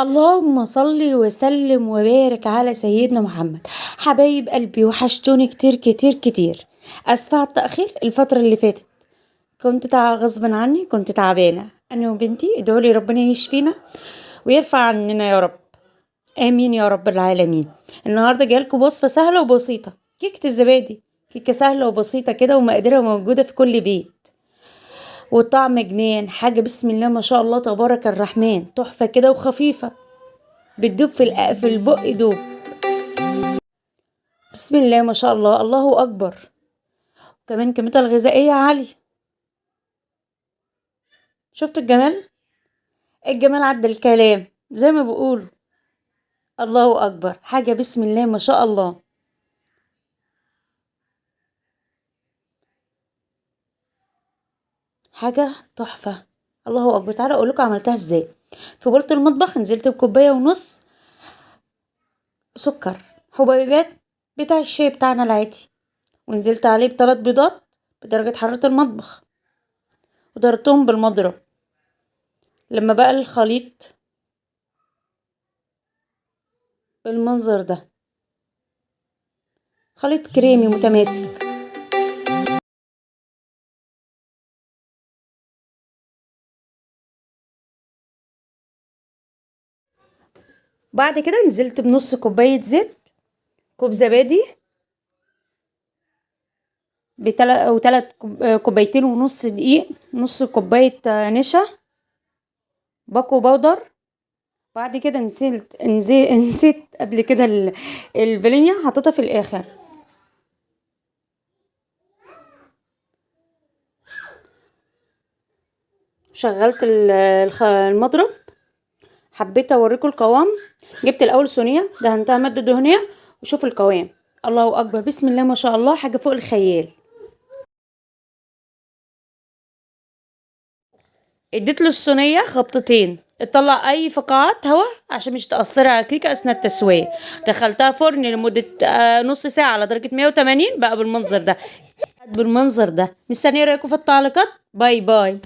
اللهم صل وسلم وبارك على سيدنا محمد. حبايب قلبي وحشتوني كتير كتير كتير. اسفة على التأخير. الفترة اللي فاتت كنت غصب عني، كنت تعبانة انا وبنتي. ادعولي ربنا يشفينا ويرفع عننا يا رب، امين يا رب العالمين. النهارده جايلكوا وصفة سهلة وبسيطة، كيكة الزبادي. كيكة سهلة وبسيطة كده ومقدرة موجودة في كل بيت، والطعم جنان. حاجة بسم الله ما شاء الله تبارك الرحمن، تحفة كده وخفيفة، بتدوب في البق دوب. بسم الله ما شاء الله، الله أكبر. كمان قيمتها الغذائية عالية. شفتوا الجمال؟ الجمال عدى الكلام زي ما بيقولوا. الله أكبر، حاجة بسم الله ما شاء الله. حاجة تحفة. الله أكبر. تعالوا أقول لكم عملتها إزاي. في بولة المطبخ نزلت بكوباية ونص سكر حبيبات بتاع الشاي بتاعنا العادي، ونزلت عليه بثلاث بيضات بدرجة حرارة المطبخ، وضربتهم بالمضرب. لما بقى الخليط بالمنظر ده، خليط كريمي متماسك، بعد كده نزلت بنص كوباية زيت، كوب زبادي، وتلات كوبايتين ونص دقيق، نص كوباية نشا، باكو باودر. بعد كده نسيت قبل كده الفانيليا، حطيتها في الاخر. شغلت المضرب. حبيت اوريكم القوام. جبت الاول صينيه دهنتها ماده دهنيه، وشوف القوام. الله اكبر، بسم الله ما شاء الله، حاجه فوق الخيال. اديت للصينيه خبطتين، اطلع اي فقاعات هواء عشان مش تاثر على الكيكه اثناء التسويه. دخلتها فرن لمده نص ساعه على درجه 180 بقى بالمنظر ده. مستنيه رايكم في التعليقات. باي باي.